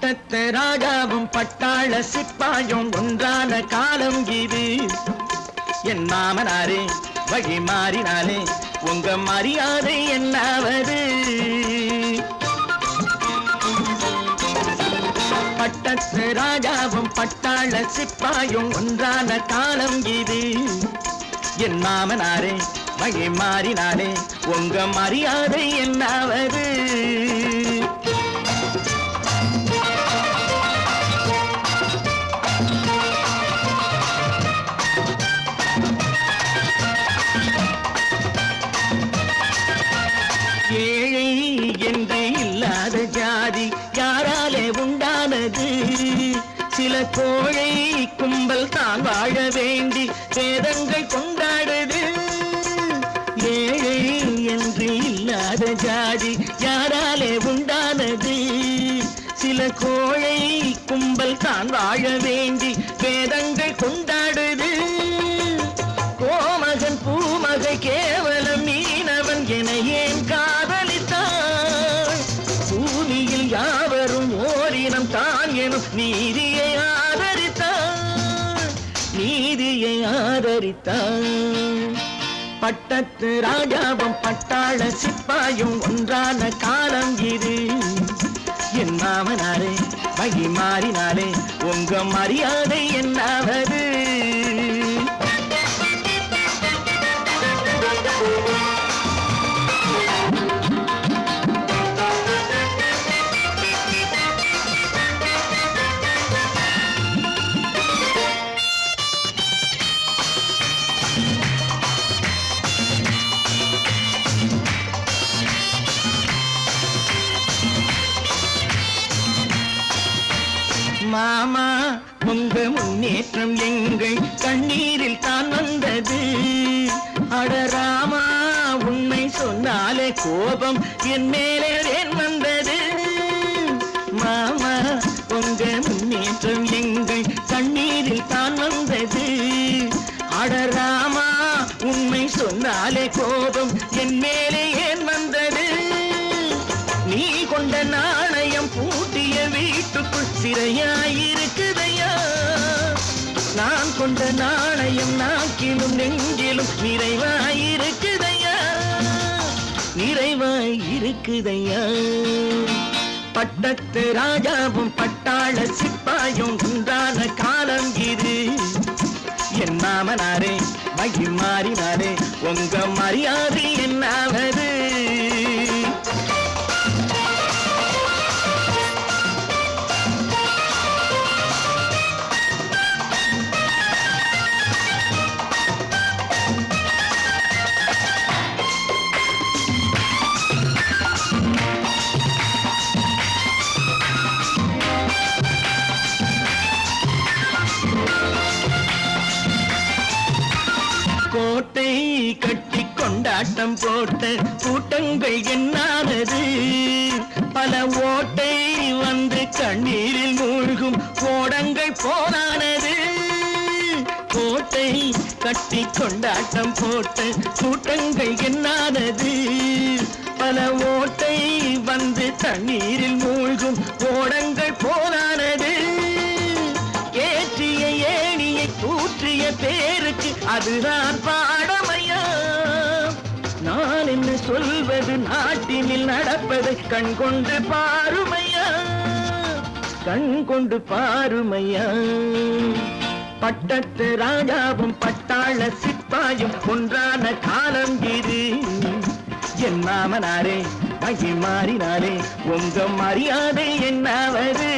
பட்டத்து ராஜாவும் பட்டாள சிப்பாயும் ஒன்றான காலம் இது. என் மாமனாரே வழி மாறினாலே உங்க மரியாதை என்னாவது? பட்டத்து ராஜாவும் பட்டாள சிப்பாயும் ஒன்றான காலம் இது. என் மாமனாரே வழி மாறினாலே உங்க மரியாதை என்னாவது? ஏழை என்று இல்லாத ஜாதி யாராலே உண்டானது? சில கோழை கும்பல் தான் வாழ வேண்டி வேதங்கள் கொண்டாடுது. ஏழை என்று இல்லாத ஜாதி யாராலே உண்டானது? சில கோழை கும்பல் தான் வாழ வேண்டி வேதங்கள் கொண்டாடுது. கோமகன் பூமகை கேவலம் மீனவன் என ஏன் காதலித்தான்? பூமியில் யாவரும் ஓரினம் தான் எனும் நீதியை ஆதரித்தான், நீதியை ஆதரித்தான். பட்டத்து ராஜாவும் பட்டாள சிப்பாயும் ஒன்றான காலம் இது. என் மாமனாரே வழி மாறினாலே உங்க மரியாதை என்னாவது? மாமா உங்க முன்னேற்றம் எங்கள் கண்ணீரில் தான் வந்தது. அடராமா உண்மை சொன்னாலே கோபம் என் மேலே ஏன் வந்தது? மாமா உங்க முன்னேற்றம் எங்கள் கண்ணீரில் தான் வந்தது. அடராமா உண்மை சொன்னாலே கோபம் என் மேலே ஏன் வந்தது? நீ கொண்ட நாணயம் பூட்டிய வீட்டுக்குள் சிறையாயிருக்குதையா? நான் கொண்ட நாணயம் நாக்கிலும் நெஞ்சிலும் நிறைவாயிருக்குதையா, நிறைவாயிருக்குதையா. பட்டத்து ராஜாவும் பட்டாள சிப்பாயும் ஒன்றான காலம் இது. என் மாமனாரே வழி மாறினாரே உங்க மரியாதை என்னாவது? கோட்டை கட்டி கொண்டாட்டம் போட்ட கூட்டங்கள் என்னானது? பல ஓட்டை வந்து கண்ணீரில் மூழ்கும் கோடங்கள் போனானது. கோட்டை கட்டி கொண்டாட்டம் போட்ட கூட்டங்கள் என்னானது? பல ஓட்டை வந்து தண்ணீரில் மூழ்கும் கோடங்கள் போனானது. ஏற்றிய ஏணியை தூற்றிய பேருக்கு அதுதான் பாடமையா? நான் என்ன சொல்வது? நாட்டினில் நடப்பதை கண் கொண்டு பாருமையா, கண் கொண்டு பாருமையா. பட்டத்து ராஜாவும் பட்டாள சிப்பாயும் ஒன்றான காலம் இது. என் மாமனாரே வழி மாறினாலே உங்க மரியாதை என்னாவது?